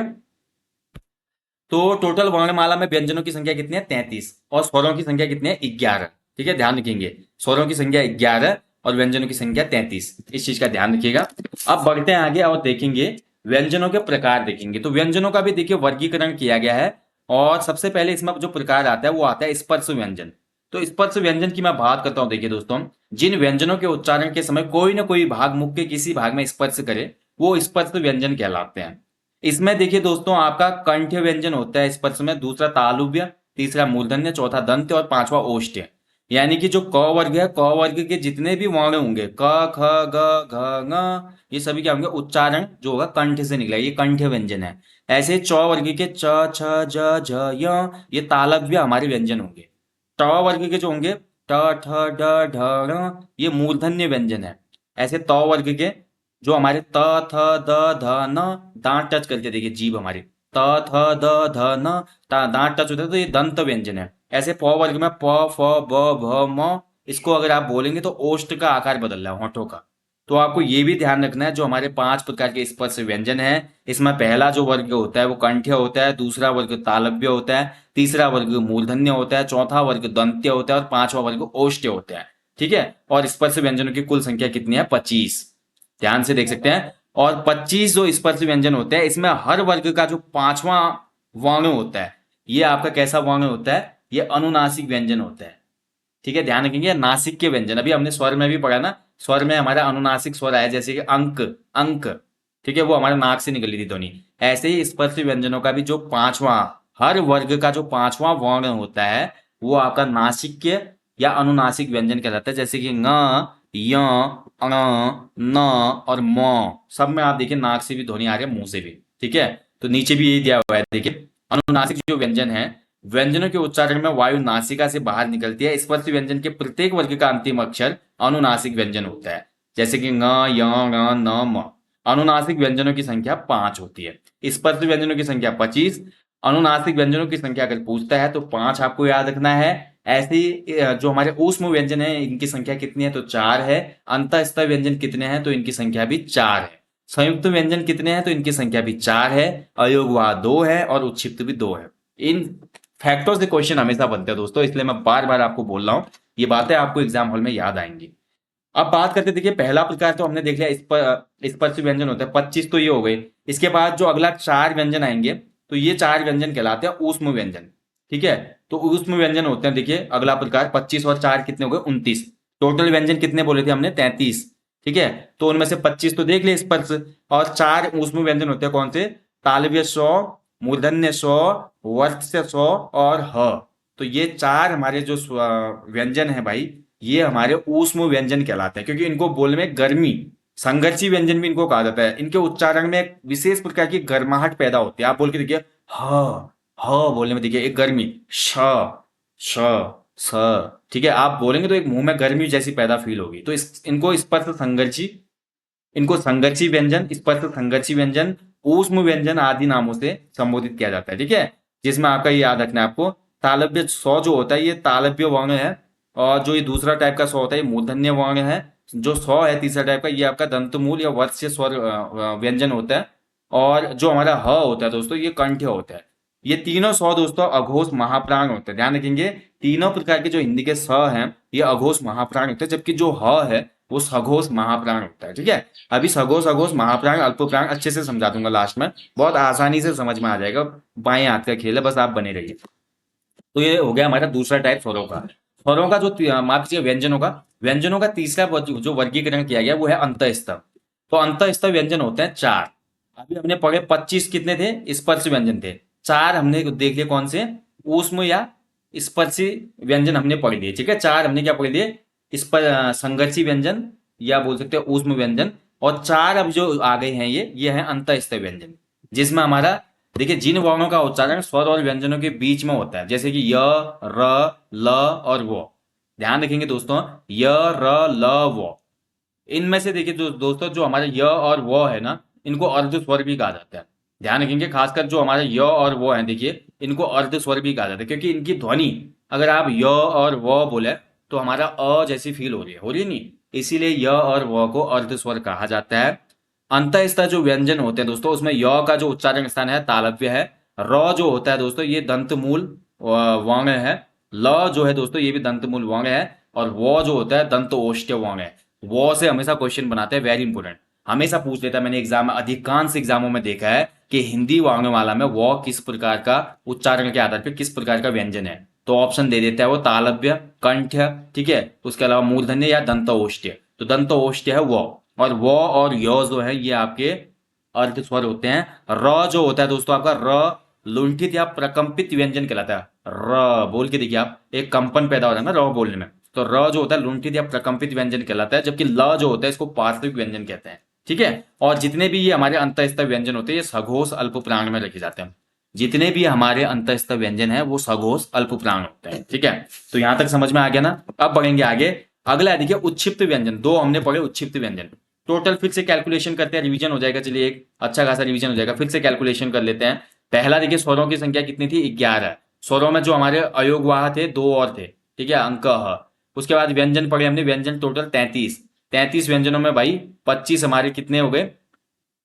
तो टोटल वर्णमाला में व्यंजनों की संख्या कितनी है? 33। और स्वरों की संख्या कितनी है? 11, ठीक है। ध्यान रखेंगे, स्वरों की संख्या 11 और व्यंजनों की संख्या 33, इस चीज का ध्यान रखिएगा। अब बढ़ते हैं आगे और देखेंगे व्यंजनों के प्रकार देखेंगे। तो व्यंजनों का भी देखिए वर्गीकरण किया गया है, और सबसे पहले इसमें जो प्रकार आता है वो आता है स्पर्श व्यंजन। तो स्पर्श व्यंजन की मैं बात करता हूं। देखिए दोस्तों, जिन व्यंजनों के उच्चारण के समय कोई ना कोई भाग मुख के किसी भाग में स्पर्श करे वो स्पर्श व्यंजन कहलाते हैं। इसमें देखिए दोस्तों आपका कंठ व्यंजन होता है स्पर्श में, दूसरा तालुव्य, तीसरा मूर्धन्य, चौथा दंत्य और पांचवा ओष्ठ्य। यानी कि जो क वर्ग है, क वर्ग के जितने भी वर्ण होंगे, क, ख, ग, घ, ङ, ये सभी क्या होंगे? उच्चारण जो होगा कंठ से निकला, ये कंठ व्यंजन है। ऐसे च वर्ग के च, छ, ज, झ, य, ये तालव्य हमारे व्यंजन होंगे। ट वर्ग के जो होंगे ट, ठ, ड, ढ, ण, ये मूर्धन्य व्यंजन है। ऐसे त वर्ग के जो हमारे त, थ, द, ध, न, दांत टच करके देखिए जीभ हमारी, त, थ, द, ध, न, दांत टच होता है तो ये दंत व्यंजन है। ऐसे प वर्ग में प, फ, ब, भ, म, इसको अगर आप बोलेंगे तो ओष्ठ का आकार बदल रहा है, होठों का। तो आपको ये भी ध्यान रखना है, जो हमारे 5 प्रकार के स्पर्श व्यंजन है, इसमें पहला जो वर्ग होता है वो कंठ्य होता है, दूसरा वर्ग तालव्य होता है, तीसरा वर्ग मूर्धन्य होता है, चौथा वर्ग दंत्य होता है और पांचवा वर्ग ओष्ठ्य होता है, ठीक है। और स्पर्श व्यंजनों की कुल संख्या कितनी है? 25। ध्यान से देख सकते हैं। और 25 जो स्पर्श व्यंजन होते हैं, इसमें हर वर्ग का जो पांचवा वर्ण होता है, ये आपका कैसा वर्ण होता है? ये अनुनासिक व्यंजन होता है, ठीक है। ध्यान रखेंगे, नासिक के व्यंजन अभी हमने स्वर में भी पढ़ा ना, स्वर में हमारा अनुनासिक स्वर आया, जैसे कि अंक, अंक, ठीक है, वो हमारे नाक से निकली थी ध्वनि। ऐसे ही स्पर्श व्यंजनों का भी जो पांचवा, हर वर्ग का जो पांचवा वर्ण होता है वो आपका नासिक के या अनुनासिक व्यंजन कहलाता है। जैसे कि ङ, य, अण, न और म, सब में आप देखिए नाक से भी ध्वनि आ रही है, मुंह से भी, ठीक है। तो नीचे भी यही दिया हुआ है, देखिए अनुनासिक जो व्यंजन है, व्यंजनों के उच्चारण में वायु नासिका से बाहर निकलती है। स्पर्श व्यंजन के प्रत्येक वर्ग का अंतिम अक्षर अनुनासिक व्यंजन होता है, जैसे कि ङ, य, ण, न, म। अनुनासिक व्यंजनों की संख्या 5 होती है, स्पर्श व्यंजनों की संख्या 25। अनुनासिक व्यंजनों की संख्या अगर पूछता है तो 5 आपको याद रखना है। ऐसे ही जो हमारे ऊष्म व्यंजन है इनकी संख्या कितनी है? तो 4 है। अंतःस्थ व्यंजन कितने हैं? तो इनकी संख्या भी 4 है। संयुक्त व्यंजन कितने हैं? तो इनकी संख्या भी 4 है। अयोगवाह 2 है और उत्क्षिप्त भी 2 है। इन फैक्टों से क्वेश्चन हमेशा बनते हैं दोस्तों, इसलिए मैं बार बार आपको बोल रहा हूं, ये बातें आपको एग्जाम हॉल में याद आएंगी। अब बात करते, देखिए पहला प्रकार तो हमने देख लिया, स्पर्श व्यंजन होता है, 25 तो ये हो गए। इसके बाद जो अगला 4 व्यंजन आएंगे, तो ये 4 व्यंजन कहलाते हैं ऊष्म व्यंजन, ठीक है। तो ऊष्म व्यंजन होते हैं, देखिए अगला प्रकार 25 और 4 कितने हो गए? 29। टोटल व्यंजन कितने बोले थे हमने? 33, ठीक है। तो उनमें से 25 तो देख लिए स्पर्श, और 4 ऊष्म व्यंजन होते हैं, कौन से? तालव्य स, मूर्धन्य स, वर्त्य स और ह। तो ये 4 हमारे जो व्यंजन है भाई, ये हमारे ऊष्म व्यंजन कहलाते हैं, क्योंकि इनको बोलने में गर्मी, संघर्षी व्यंजन भी इनको कहा जाता है। इनके उच्चारण में एक विशेष प्रकार की गर्माहट पैदा होती है। आप बोल के देखिए, ह, बोलने में देखिए एक गर्मी, श, श, स, ठीक है, आप बोलेंगे तो एक मुंह में गर्मी जैसी पैदा फील होगी। तो इनको स्पर्श संघर्षी, इनको संघर्षी व्यंजन, स्पर्श संघर्षी व्यंजन, ऊष्म व्यंजन आदि नामों से संबोधित किया जाता है, ठीक है। जिसमें आपका ये याद रखना है आपको, तालव्य सौ जो होता है ये तालव्य वर्ण है, और जो ये दूसरा टाइप का सौ होता है ये मूर्धन्य वर्ण है। जो सौ है तीसरा टाइप का, ये आपका दंतमूल या वर्त्य स्वर व्यंजन होता है। और जो हमारा ह होता है दोस्तों ये कंठ होता है। ये तीनों स्वर दोस्तों अघोष महाप्राण होते हैं। ध्यान रखेंगे तीनों प्रकार के जो हिंदी के स हैं ये अघोष महाप्राण होते हैं, जबकि जो ह है वो सघोष महाप्राण होता है। ठीक है, अभी सघोष अघोष महाप्राण अल्प प्राण अच्छे से समझा दूंगा लास्ट में, बहुत आसानी से समझ में आ जाएगा। बाएं हाथ का खेल है, बस आप बने रहिए। तो ये हो गया हमारा दूसरा टाइप स्वरों का। स्वरों का जो माफ कीजिए व्यंजनों का तीसरा जो वर्गीकरण किया गया वो है अंतःस्थ। तो अंतःस्थ व्यंजन होते हैं चार। अभी हमने पढ़े 25 कितने थे स्पर्श व्यंजन थे, चार हमने देख लिए कौन से, ऊष्म या स्पर्शी व्यंजन हमने पढ़ लिए। ठीक है, चार हमने क्या पढ़ लिए, संघर्षी व्यंजन या बोल सकते हैं ऊष्म व्यंजन। और चार अब जो आ गए हैं ये है अंतःस्थ व्यंजन, जिसमें हमारा देखिए जिन वर्णों का उच्चारण स्वर और व्यंजनों के बीच में होता है, जैसे कि य, र, ल और वो। ध्यान रखेंगे दोस्तों, य, र, ल, वो, इनमें से देखिए दोस्तों जो हमारे य और वो है ना, इनको अर्ध स्वर भी कहा जाता है। ध्यान रखेंगे खासकर जो हमारे य और वो है, देखिए इनको अर्ध स्वर भी कहा जाता है, क्योंकि इनकी ध्वनि अगर आप य और वो बोले तो हमारा अ जैसी फील हो रही है नहीं, इसीलिए य और वो को अर्ध स्वर कहा जाता है। अंतःस्थ जो व्यंजन होते हैं दोस्तों उसमें य का जो उच्चारण स्थान है तालव्य है, र जो होता है दोस्तों ये दंतमूल वर्ण है, ल जो है दोस्तों ये भी दंतमूल वर्ण है, और वो जो होता है दंत ओष्ठ्य वर्ण है। वो से हमेशा क्वेश्चन बनाते हैं, वेरी इंपोर्टेंट, हमेशा पूछ लेता है। मैंने एग्जाम में अधिकांश एग्जामों में देखा है कि हिंदी वर्णमाला में वो किस प्रकार का उच्चारण के आधार पर किस प्रकार का व्यंजन है, तो ऑप्शन दे देता है वो तालव्य, कंठ, ठीक है, उसके अलावा मूर्धन्य या दंत ओष्ठ्य। तो दंत ओष्ठ्य है वो, और वो और यो जो है ये आपके अर्ध स्वर होते हैं। र जो होता है दोस्तों आपका र लुंठित या प्रकंपित व्यंजन कहलाता है। र बोल के देखिए आप, एक कंपन पैदा हो रहा है ना र बोलने में, तो र जो होता है लुंठित या प्रकंपित व्यंजन कहलाता है, जबकि ल जो होता है इसको पार्श्विक व्यंजन कहते हैं। ठीक है, और जितने भी ये हमारे अंतःस्थ व्यंजन होते हैं ये सघोष अल्प प्राण में रखे जाते हैं। जितने भी हमारे अंतःस्थ व्यंजन है वो सघोष अल्प प्राण होते हैं। ठीक है, तो यहां तक समझ में आ गया ना। अब बढ़ेंगे आगे, अगला है देखिए उच्छिप्त व्यंजन। दो हमने पढ़े उच्छिप्त व्यंजन, टोटल फिर से कैलकुलेशन करते हैं, रिवीजन हो जाएगा। चलिए एक अच्छा खासा रिवीजन हो जाएगा, फिर से कैलकुलेशन कर लेते हैं। पहला देखिए स्वरों की संख्या कितनी थी, 11। स्वरों में जो हमारे अयोगवाह थे दो और थे, ठीक है, अंक ह। उसके बाद व्यंजन पढ़े हमने, व्यंजन टोटल 33। 33 व्यंजनों में भाई 25 हमारे कितने हो गए,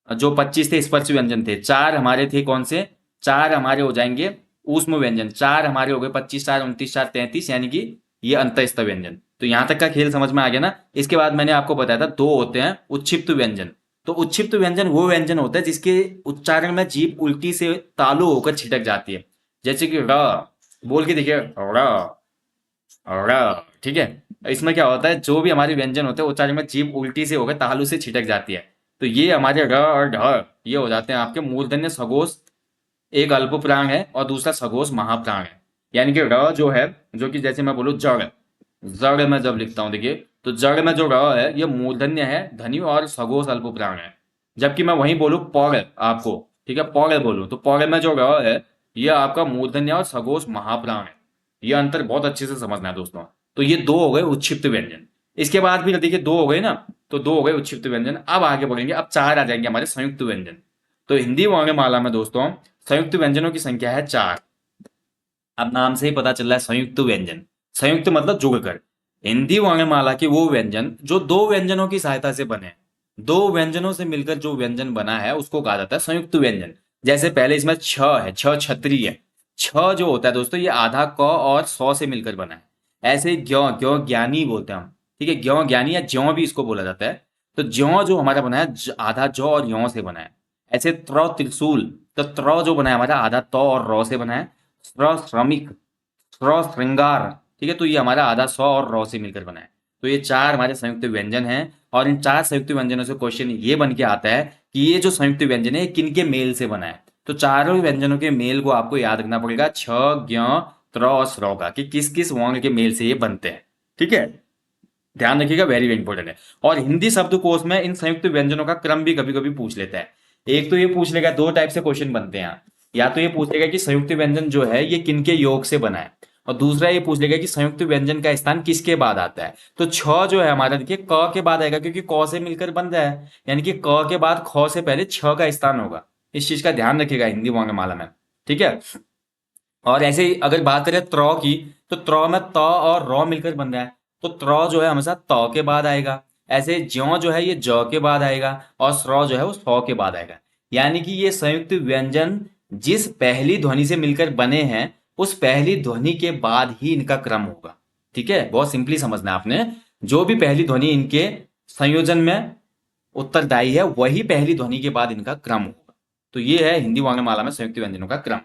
जो 25 थे स्पर्श व्यंजन थे, चार हमारे थे कौन से, चार हमारे हो जाएंगे ऊष्म व्यंजन, चार हमारे हो गए 25 4 29 4 33, यानी कि ये अंतःस्थ व्यंजन। तो यहां तक का खेल समझ में आ गया ना। इसके बाद मैंने आपको बताया था दो होते हैं उच्छिप्त व्यंजन। तो उच्छिप्त व्यंजन वो व्यंजन होता है जिसके उच्चारण में जीभ उल्टी से तालु होकर छिटक जाती है, जैसे कि र, बोल के देखिए र, र, ठीक है। इसमें क्या होता है, जो भी हमारे व्यंजन होते हैं उच्चारण में जीभ उल्टी से होकर तालु से छिटक जाती है, तो ये हमारे र और ढ ये हो जाते हैं आपके मूर्धन्य सघोष। एक अल्प प्राण है और दूसरा सघोष महाप्राण है। यानी कि र जो है, जो कि जैसे मैं बोलूँ जड़, जड़ में जब लिखता हूं देखिए, तो जड़ में जो र है ये मूर्धन्य है, धनी और सघोष अल्प प्राण है। जबकि मैं वहीं बोलूँ पौड़ आपको, ठीक है, पौड़ बोलूँ तो पौड़ में जो र है ये आपका मूर्धन्य और सघोष महाप्राण है। ये अंतर बहुत अच्छे से समझना है दोस्तों। तो ये दो हो गए उच्छिप्त व्यंजन। इसके बाद फिर देखिए दो हो गए ना, तो दो हो गए उच्छिप्त व्यंजन। अब आगे बढ़ेंगे, अब चार आ जाएंगे हमारे संयुक्त व्यंजन। तो हिंदी वर्णमाला में दोस्तों संयुक्त व्यंजनों की संख्या है चार। अब नाम से ही पता चल रहा है संयुक्त व्यंजन, संयुक्त मतलब जुड़कर। हिंदी वर्णमाला के वो व्यंजन जो दो व्यंजनों की सहायता से बने, दो व्यंजनों से मिलकर जो व्यंजन बना है उसको कहा जाता है संयुक्त व्यंजन। जैसे पहले इसमें छ है, छ छतरी है। छ जो होता है दोस्तों ये आधा क और सौ से मिलकर बना है। ऐसे ही ज्यों, ज्यों ज्ञानी बोलते हैं हम, ठीक है, ज्यों ज्ञानी या ज्यों भी इसको बोला जाता है। तो ज्यों जो हमारा बना है आधा जौ और यों से बना है। ऐसे त्र त्रिशूल, तो त्र जो बना है हमारा आधा त और रौ से बना है। श्र श्रमिक, श्र श्रृंगार, ठीक है, तो ये हमारा आधा सौ और रौ से मिलकर बना है। तो ये चार हमारे संयुक्त व्यंजन हैं, और इन चार संयुक्त व्यंजनों से क्वेश्चन ये बन के आता है कि ये जो संयुक्त व्यंजन है किनके मेल से बना है। तो चारों व्यंजनों के मेल को आपको याद रखना पड़ेगा, छ, ज्ञ, त्र और श्रौ का, कि किस किस वर्ण के मेल से ये बनते हैं। ठीक है, ध्यान रखिएगा, वेरी वेरी इंपॉर्टेंट है। और हिंदी शब्दकोश में इन संयुक्त व्यंजनों का क्रम भी कभी कभी पूछ लेता है। एक तो ये पूछ लेगा, दो टाइप से क्वेश्चन बनते हैं यहाँ। या तो ये पूछ लेगा कि संयुक्त व्यंजन जो है ये किनके योग से बना है, और दूसरा ये पूछ लेगा कि संयुक्त व्यंजन का स्थान किसके बाद आता है। तो छ जो है हमारा देखिए क के बाद आएगा, क्योंकि क से मिलकर बन रहा है, यानी कि क के बाद ख से पहले छ का स्थान होगा। इस चीज का ध्यान रखिएगा हिंदी वर्णमाला में, ठीक है। और ऐसे ही अगर बात करें त्र की, तो त्र में त और र मिलकर बन रहा है, तो त्र जो है हमेशा त के बाद आएगा। ऐसे ज्यों जो है ये ज के बाद आएगा, और श्र जो है वो सौ के बाद आएगा। यानी कि ये संयुक्त व्यंजन जिस पहली ध्वनि से मिलकर बने हैं उस पहली ध्वनि के बाद ही इनका क्रम होगा। ठीक है, बहुत सिंपली समझना है आपने। जो भी पहली ध्वनि इनके संयोजन में उत्तरदायी है वही पहली ध्वनि के बाद इनका क्रम होगा। तो ये है हिंदी वर्णमाला में संयुक्त व्यंजनों का क्रम।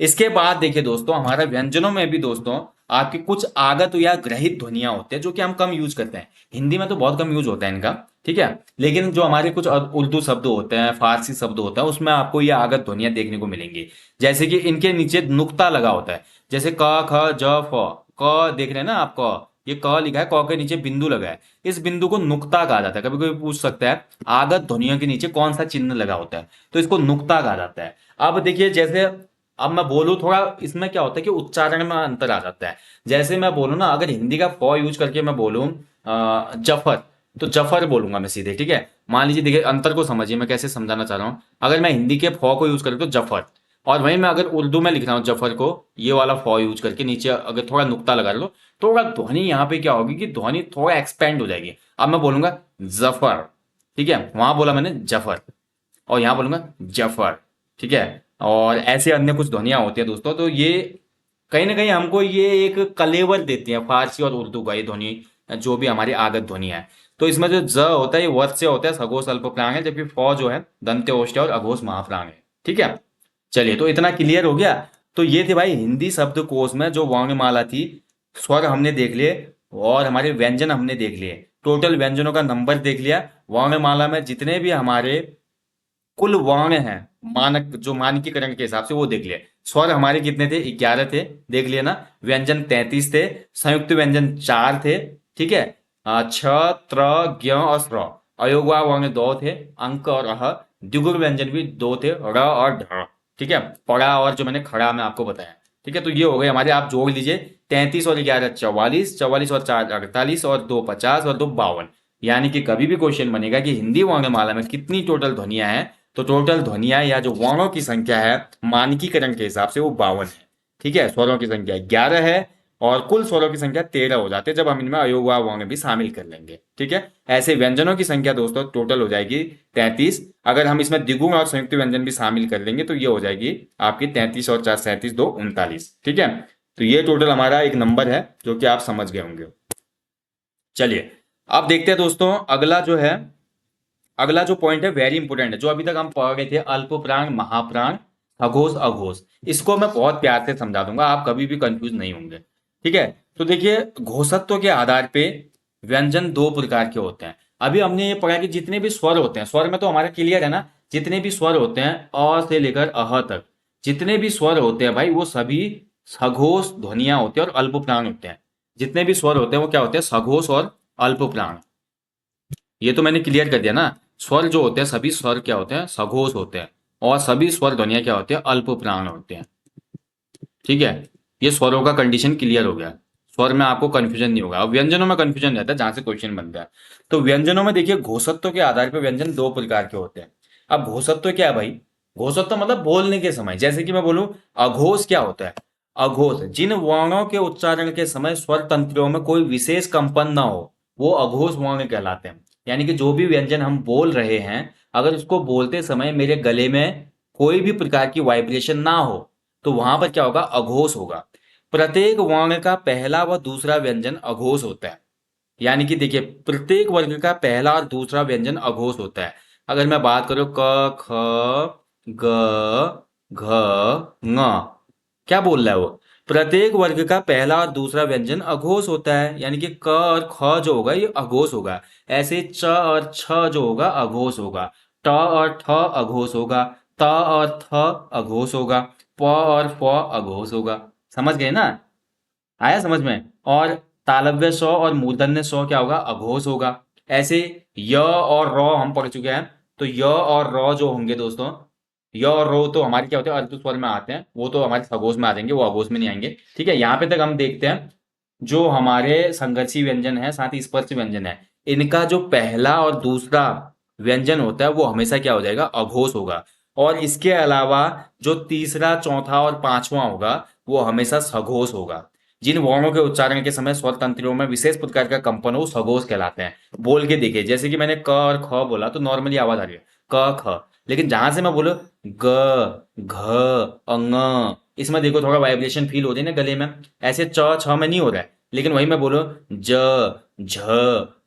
इसके बाद देखिए दोस्तों, हमारा व्यंजनों में भी दोस्तों आपकी कुछ आगत या ग्रहित ध्वनियां होते हैं जो कि हम कम यूज करते हैं। हिंदी में तो बहुत कम यूज होता है इनका, ठीक है, लेकिन जो हमारे कुछ उर्दू शब्द होते हैं, फारसी शब्द होता है, उसमें आपको ये आगत ध्वनियां देखने को मिलेंगी। जैसे कि इनके नीचे नुक्ता लगा होता है, जैसे क ख ज फ। क देख रहे हैं ना आप, क ये क लिखा है, क के नीचे बिंदु लगा है, इस बिंदु को नुक्ता कहा जाता है। कभी कोई पूछ सकता है आगत ध्वनियों के नीचे कौन सा चिन्ह लगा होता है, तो इसको नुक्ता कहा जाता है। अब देखिए, जैसे अब मैं बोलूँ थोड़ा, इसमें क्या होता है कि उच्चारण में अंतर आ जाता है। जैसे मैं बोलूँ ना, अगर हिंदी का फ यूज करके मैं बोलूँ जफर, तो जफर बोलूंगा मैं सीधे, ठीक है। मान लीजिए, देखिए अंतर को समझिए मैं कैसे समझाना चाह रहा हूँ। अगर मैं हिंदी के फ को यूज करूँ तो जफर, और वहीं मैं अगर उर्दू में लिख रहा हूँ जफर को, ये वाला फ यूज करके नीचे अगर थोड़ा नुक्ता लगा लो, थोड़ा ध्वनि यहाँ पे क्या होगी कि ध्वनि थोड़ा एक्सपेंड हो जाएगी। अब मैं बोलूंगा जफर, ठीक है, वहां बोला मैंने जफर, और यहाँ बोलूंगा जफर, ठीक है। और ऐसे अन्य कुछ ध्वनियां होती है दोस्तों। तो ये कहीं ना कहीं हमको ये एक कलेवर देती है फारसी और उर्दू का, ये ध्वनि जो भी हमारी आगत ध्वनि है। तो इसमें जो ज होता है ये वर्ष से होता है, सघोष अल्प प्राण है, जबकि फ जो है दंत्य ओष्ठ और अघोष महाप्राण है। ठीक है, चलिए, तो इतना क्लियर हो गया। तो ये थे भाई हिंदी शब्दकोश में जो वर्णमाला थी, स्वर हमने देख लिए और हमारे व्यंजन हमने देख लिए, टोटल व्यंजनों का नंबर देख लिया। वर्णमाला में जितने भी हमारे कुल वर्ण हैं, मानक जो मानकीकरण के हिसाब से, वो देख लिए। स्वर हमारे कितने थे? 11 थे, देख लिए ना। व्यंजन 33 थे, संयुक्त व्यंजन 4 थे, ठीक है। छ, त्र, ज्ञ और स्र। अयोगवा वर्ण 2 थे, अंक और अह। द्विगुण व्यंजन भी 2 थे, र और ढ, ठीक है। पड़ा और जो मैंने खड़ा में आपको बताया, ठीक है। तो ये हो गए हमारे, आप जोड़ लीजिए। 33 और 11 44, 44 और 4 48, और 2 50 और 2 52। यानी कि कभी भी क्वेश्चन बनेगा कि हिंदी वर्णमाला में कितनी टोटल ध्वनियां हैं, तो टोटल ध्वनियां या जो वर्णों की संख्या है मानकीकरण के हिसाब से वो 52 है, ठीक है। स्वरों की संख्या 11 है और कुल स्वरों की संख्या 13 हो जाते हैं जब हम इनमें अयोगवा वर्ण भी शामिल कर लेंगे, ठीक है। ऐसे व्यंजनों की संख्या दोस्तों टोटल हो जाएगी 33। अगर हम इसमें द्विगुण और संयुक्त व्यंजन भी शामिल कर लेंगे तो ये हो जाएगी आपकी 33 और 4 37 2 39, ठीक है। तो ये टोटल हमारा एक नंबर है जो कि आप समझ गए होंगे। चलिए, अब देखते हैं दोस्तों, अगला जो है, अगला जो पॉइंट है वेरी इंपोर्टेंट है, जो अभी तक हम पढ़ रहे थे, अल्प प्राण, महाप्राण, अघोष, अघोष। इसको मैं बहुत प्यार से समझा दूंगा, आप कभी भी कंफ्यूज नहीं होंगे, ठीक है। तो देखिए, घोषत्व के आधार पे व्यंजन 2 प्रकार के होते हैं। अभी हमने ये पढ़ा कि जितने भी स्वर होते हैं, स्वर में तो हमारा क्लियर है ना, जितने भी स्वर होते हैं अ से लेकर अह तक, जितने भी स्वर होते हैं भाई वो सभी सघोष ध्वनियां होती है और अल्प प्राण होते हैं। जितने भी स्वर होते हैं वो क्या होते हैं? सघोष और अल्प प्राण। ये तो मैंने क्लियर कर दिया ना। स्वर जो होते हैं, सभी स्वर क्या होते हैं? सघोष होते हैं, और सभी स्वर ध्वनियां क्या होती है? अल्प प्राण होते हैं, ठीक है। ये स्वरों का कंडीशन क्लियर हो गया। स्वर में आपको कंफ्यूजन नहीं होगा। अब व्यंजनों में कंफ्यूजन रहता है जहां से क्वेश्चन बनता है। तो व्यंजनों में देखिए, घोषत्व के आधार पर व्यंजन 2 प्रकार के होते हैं। अब घोषत्व क्या है भाई? घोषत्व मतलब बोलने के समय, जैसे कि मैं बोलूं अघोष क्या होता है? अघोष जिन वर्णों के उच्चारण के समय स्वर तंत्रों में कोई विशेष कंपन ना हो, वो अघोष वर्ण कहलाते हैं। यानी कि जो भी व्यंजन हम बोल रहे हैं, अगर उसको बोलते समय मेरे गले में कोई भी प्रकार की वाइब्रेशन ना हो, तो वहां पर क्या होगा? अघोष होगा। प्रत्येक वर्ण का पहला व दूसरा व्यंजन अघोष होता है। यानी कि देखिए, प्रत्येक वर्ग का पहला और दूसरा व्यंजन अघोष होता है। अगर मैं बात करूं क, ख, ग, घ, ङ, क्या बोल रहा है वो? प्रत्येक वर्ग का पहला और दूसरा व्यंजन अघोष होता है। यानी कि क और ख जो होगा ये अघोष होगा। ऐसे च और छ जो होगा अघोष होगा। ट और ठ अघोष होगा। त और थ अघोष होगा। प और फ अघोष होगा। समझ गए ना? आया समझ में? और तालव्य स और मूर्धन्य स क्या होगा? अघोष होगा। ऐसे य और र हम पढ़ चुके हैं। तो य और र जो होंगे दोस्तों, य और रो तो हमारे क्या होते हैं? अर्ध स्वर में आते हैं, वो तो हमारे सघोष में आ जाएंगे, वो अघोष में नहीं आएंगे, ठीक है। यहाँ पे तक हम देखते हैं जो हमारे संघर्षी व्यंजन है, साथ ही स्पर्श व्यंजन है, इनका जो पहला और दूसरा व्यंजन होता है वो हमेशा क्या हो जाएगा? अघोष होगा। और इसके अलावा जो तीसरा, चौथा और पांचवा होगा वो हमेशा सघोष होगा। जिन वर्णों के उच्चारण के समय स्वर तंत्रियों में विशेष प्रकार का कंपन हो सघोष कहलाते हैं। बोल के देखिए, जैसे कि मैंने क और ख बोला तो नॉर्मली आवाज आ रही है क ख, लेकिन जहां से मैं बोलो ग घ अंग, इसमें देखो थोड़ा वाइब्रेशन फील हो रही है ना गले में, ऐसे च छ में नहीं हो रहा है, लेकिन वही मैं बोलो ज झ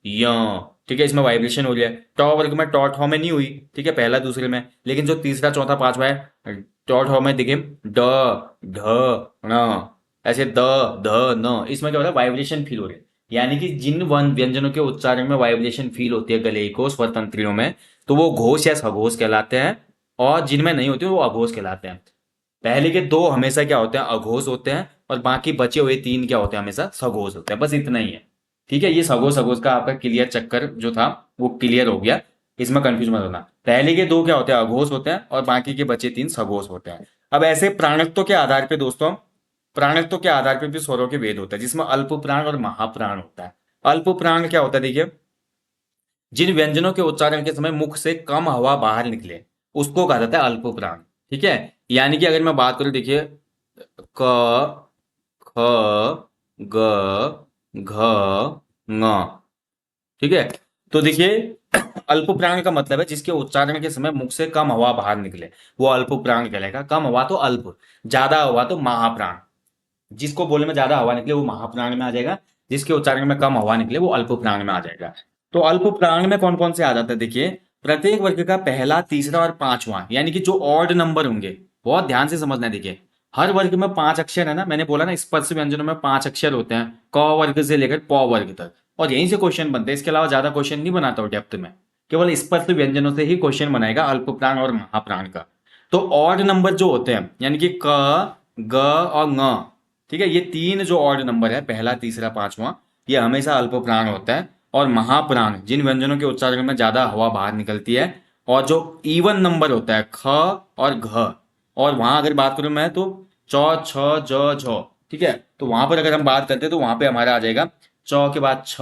य, ठीक है, इसमें वाइब्रेशन हो रही है। ट वर्ग में ट ठ में नहीं हुई, ठीक है, पहला दूसरे में, लेकिन जो तीसरा चौथा पांचवा है ट ठ में देखिए ड ढ ण, ऐसे द ध न, इसमें क्या होता है वाइब्रेशन फील हो रही है। यानी कि जिन वन व्यंजनों के उच्चारण में वाइब्रेशन फील होती है गले को स्वर तंत्रियों में, तो वो घोष या सघोष कहलाते हैं, और जिनमें नहीं होती वो अघोष कहलाते हैं। पहले के दो हमेशा क्या होते हैं अघोष होते हैं, और बाकी बचे हुए तीन क्या होते हैं हमेशा सघोष होते हैं, बस इतना ही है। ठीक है, ये सघोष सघोष का आपका क्लियर चक्कर जो था वो क्लियर हो गया, इसमें कंफ्यूज मत होना। पहले के दो क्या होते हैं अघोष होते हैं, और बाकी के बचे तीन सघोष होते हैं। अब ऐसे प्राणत्व के आधार पे दोस्तों, प्राणत्व के आधार पे भी स्वरों के भेद होता है, जिसमें अल्प प्राण और महाप्राण होता है। अल्प प्राण क्या होता है देखिए, जिन व्यंजनों के उच्चारण के समय मुख से कम हवा बाहर निकले उसको कहा जाता है अल्प प्राण। ठीक है, यानी कि अगर मैं बात करूं देखिए क ख ग घ ङ, ठीक है, तो देखिए अल्प प्राण का मतलब है जिसके उच्चारण के समय मुख से कम हवा बाहर निकले, वो अल्प प्राण कहलाएगा। कम हवा तो अल्प, ज्यादा हवा तो महाप्राण। जिसको बोलने में ज्यादा हवा निकले वो महाप्राण में आ जाएगा, जिसके उच्चारण में कम हवा निकले वो अल्प प्राण में आ जाएगा। तो अल्प प्राण में कौन कौन से आ जाते हैं देखिए, प्रत्येक वर्ग का पहला तीसरा और पांचवा, यानी कि जो ऑड नंबर होंगे, बहुत ध्यान से समझना है। देखिए हर वर्ग में पांच अक्षर है ना, मैंने बोला ना स्पर्श व्यंजनों में पांच अक्षर होते हैं, क वर्ग से लेकर प वर्ग तक, और यहीं से क्वेश्चन बनते हैं, इसके अलावा ज्यादा क्वेश्चन नहीं बनाता हूँ डेप्थ में, केवल स्पर्श व्यंजनों से ही क्वेश्चन बनाएगा अल्प प्राण और महाप्राण का। तो ऑड नंबर जो होते हैं यानी कि क ग और ङ, ठीक है, ये तीन जो ऑड नंबर है पहला तीसरा पांचवा, ये हमेशा अल्प प्राण होता है। और महाप्राण जिन व्यंजनों के उच्चारण में ज्यादा हवा बाहर निकलती है, और जो इवन नंबर होता है ख और घ, और वहां अगर बात करूं मैं तो च छ ज झ, ठीक है, तो वहां पर अगर हम बात करते हैं तो वहां पे हमारा आ जाएगा च के बाद छ,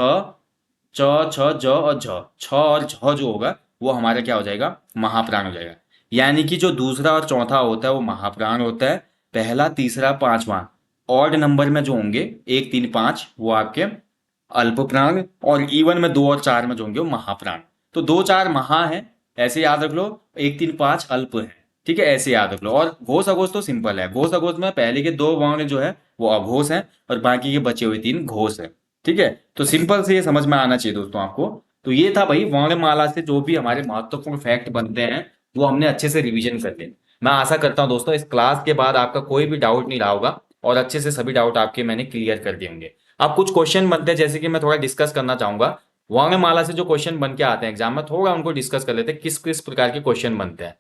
च छ ज और झ, छ और झ जो होगा वो हमारा क्या हो जाएगा महाप्राण हो जाएगा। यानी कि जो दूसरा और चौथा होता है वो महाप्राण होता है, पहला तीसरा पांचवा ऑड नंबर में जो होंगे एक तीन पांच वो आपके अल्प प्राण, और इवन में दो और चार में जो होंगे वो महाप्राण। तो दो चार महा है ऐसे याद रख लो, एक तीन पांच अल्प है, ठीक है, ऐसे याद रख लो। और घोष अघोष तो सिंपल है, घोष अघोष में पहले के दो वर्ण जो है वो अघोष है, और बाकी के बचे हुए तीन घोष है। ठीक है, तो सिंपल से ये समझ में आना चाहिए दोस्तों आपको। तो ये था भाई वर्णमाला से जो भी हमारे महत्वपूर्ण फैक्ट बनते हैं वो हमने अच्छे से रिवीजन कर लिए। मैं आशा करता हूं दोस्तों इस क्लास के बाद आपका कोई भी डाउट नहीं रहा होगा, और अच्छे से सभी डाउट आपके मैंने क्लियर कर दिए होंगे। अब कुछ क्वेश्चन बनते हैं जैसे कि मैं थोड़ा डिस्कस करना चाहूंगा, वर्णमाला से जो क्वेश्चन बन के आते हैं एग्जाम में, थोड़ा उनको डिस्कस कर लेते हैं किस किस प्रकार के क्वेश्चन बनते हैं।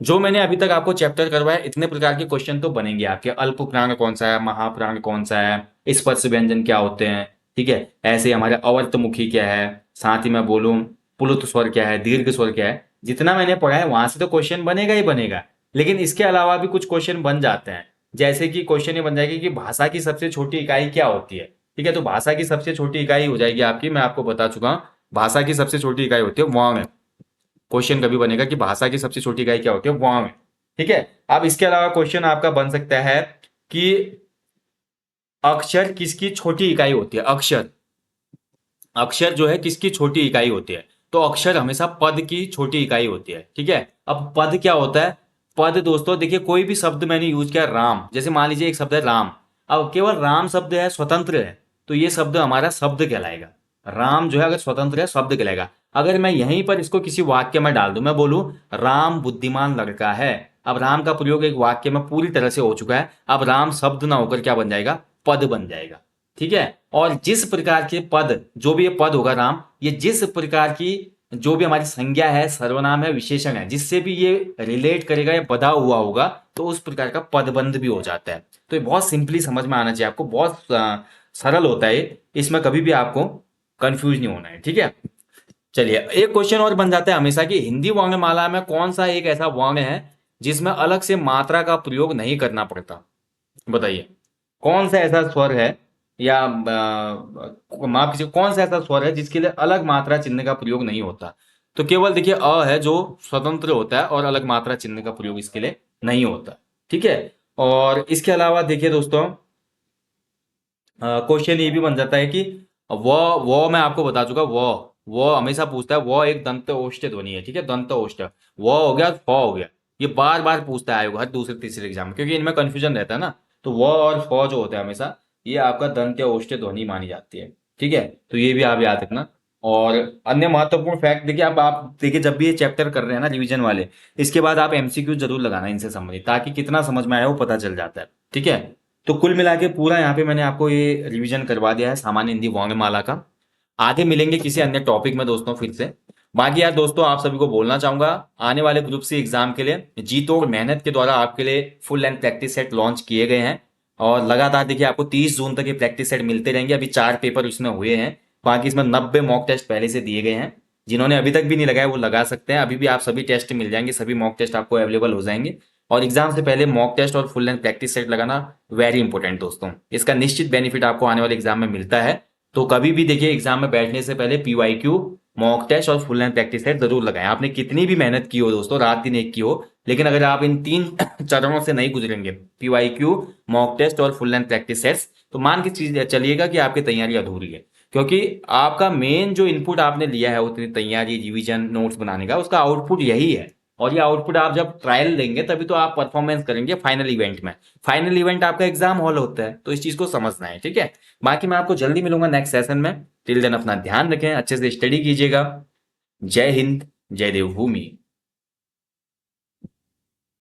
जो मैंने अभी तक आपको चैप्टर करवाया इतने प्रकार के क्वेश्चन तो बनेंगे आपके, अल्प प्राण कौन सा है, महाप्राण कौन सा है, स्पर्श व्यंजन क्या होते हैं, ठीक है, ऐसे हमारे अवर्तमुखी क्या है, साथ ही मैं बोलूं पुलुत स्वर क्या है, दीर्घ स्वर क्या है, जितना मैंने पढ़ा है वहां से तो क्वेश्चन बनेगा ही बनेगा। लेकिन इसके अलावा भी कुछ क्वेश्चन बन जाते हैं, जैसे कि क्वेश्चन ये बन जाएगी कि भाषा की सबसे छोटी इकाई क्या होती है। ठीक है, तो भाषा की सबसे छोटी इकाई हो जाएगी आपकी, मैं आपको बता चुका हूं, भाषा की सबसे छोटी इकाई होती है वर्ण। क्वेश्चन कभी बनेगा कि भाषा की सबसे छोटी इकाई क्या होती है वर्ण। ठीक है, अब इसके अलावा क्वेश्चन आपका बन सकता है कि अक्षर किसकी छोटी इकाई होती है, अक्षर, अक्षर जो है किसकी छोटी इकाई होती है, तो अक्षर हमेशा पद की छोटी इकाई होती है। ठीक है, अब पद क्या होता है, पद दोस्तों देखिए कोई भी शब्द मैंने यूज किया राम, जैसे मान लीजिए एक शब्द है राम, अब केवल राम शब्द है स्वतंत्र है तो ये शब्द हमारा शब्द कहलाएगा। राम जो है अगर स्वतंत्र है शब्द कहलाएगा। अगर मैं यहीं पर इसको किसी वाक्य में डाल दूं, मैं बोलूं राम बुद्धिमान लड़का है, अब राम का प्रयोग एक वाक्य में पूरी तरह से हो चुका है, अब राम शब्द ना होकर क्या बन जाएगा पद बन जाएगा। ठीक है, और जिस प्रकार के पद, जो भी ये पद होगा राम, ये जिस प्रकार की जो भी हमारी संज्ञा है, सर्वनाम है, विशेषण है, जिससे भी ये रिलेट करेगा या बधा हुआ होगा तो उस प्रकार का पदबंध भी हो जाता है। तो ये बहुत सिंपली समझ में आना चाहिए आपको, बहुत सरल होता है, इसमें कभी भी आपको कंफ्यूज नहीं होना है। ठीक है, चलिए एक क्वेश्चन और बन जाता है हमेशा कि हिंदी वर्णमाला में कौन सा एक ऐसा वर्ण है जिसमें अलग से मात्रा का प्रयोग नहीं करना पड़ता। बताइए कौन सा ऐसा स्वर है, या माफ कीजिए कौन सा ऐसा स्वर है जिसके लिए अलग मात्रा चिन्ह का प्रयोग नहीं होता। तो केवल देखिए अ है जो स्वतंत्र होता है और अलग मात्रा चिन्ह का प्रयोग इसके लिए नहीं होता। ठीक है, और इसके अलावा देखिए दोस्तों क्वेश्चन ये भी बन जाता है कि वो मैं आपको बता चुका, वो हमेशा पूछता है, वो एक दंत ओष्ठ ध्वनि है, ठीक है, दंत ओष्ठ। वो हो गया, फ हो गया। ये बार बार पूछता है आयोग हर दूसरे तीसरे एग्जाम में, क्योंकि इनमें कंफ्यूजन रहता है ना। तो वो और फ जो होता है हमेशा, ये आपका दंत या ओष्ठ ध्वनि मानी जाती है। ठीक है, तो ये भी आप याद रखना। और अन्य महत्वपूर्ण फैक्ट देखिए, अब आप देखिए जब भी ये चैप्टर कर रहे हैं ना रिवीजन वाले, इसके बाद आप एमसीक्यू जरूर लगाना इनसे संबंधित, ताकि कितना समझ में आया वो पता चल जाता है। ठीक है, तो कुल मिला के पूरा यहाँ पे मैंने आपको ये रिवीजन करवा दिया है सामान्य हिंदी वर्णमाला का। आगे मिलेंगे किसी अन्य टॉपिक में दोस्तों फिर से। बाकी यार दोस्तों, आप सभी को बोलना चाहूंगा, आने वाले ग्रुप सी एग्जाम के लिए जी तोड़ मेहनत के द्वारा आपके लिए full and practice set launch किए गए हैं। और लगातार देखिए आपको 30 जून तक ये प्रैक्टिस सेट मिलते रहेंगे। अभी 4 पेपर इसमें हुए हैं, बाकी इसमें 90 मॉक टेस्ट पहले से दिए गए हैं। जिन्होंने अभी तक भी नहीं लगाया वो लगा सकते हैं, अभी भी आप सभी टेस्ट मिल जाएंगे, सभी मॉक टेस्ट आपको अवेलेबल हो जाएंगे। और एग्जाम से पहले मॉक टेस्ट और फुल एंड प्रैक्टिस सेट लगाना वेरी इंपॉर्टेंट दोस्तों, इसका निश्चित बेनिफिट आपको आने वाले एग्जाम में मिलता है। तो कभी भी देखिए एग्जाम में बैठने से पहले पीवाईक्यू, मॉक टेस्ट और फुल एंड प्रैक्टिस सेट जरूर लगाएं। आपने कितनी भी मेहनत की हो दोस्तों, रात दिन एक की हो, लेकिन अगर आप इन 3 चरणों से नहीं गुजरेंगे, पीवाईक्यू, मॉक टेस्ट और फुल एंड प्रैक्टिस सेट्स, तो मान के चीज चलिएगा कि आपकी तैयारी अधूरी है। क्योंकि आपका मेन जो इनपुट आपने लिया है उतनी तैयारी, रिवीजन, नोट्स बनाने का, उसका आउटपुट यही है। और ये आउटपुट आप जब ट्रायल देंगे तभी तो आप परफॉर्मेंस करेंगे फाइनल इवेंट में। फाइनल इवेंट आपका एग्जाम हॉल होता है, तो इस चीज को समझना है। ठीक है, बाकी मैं आपको जल्दी मिलूंगा नेक्स्ट सेशन में। टिल देन अपना ध्यान रखें, अच्छे से स्टडी कीजिएगा। जय हिंद, जय देवभूमि।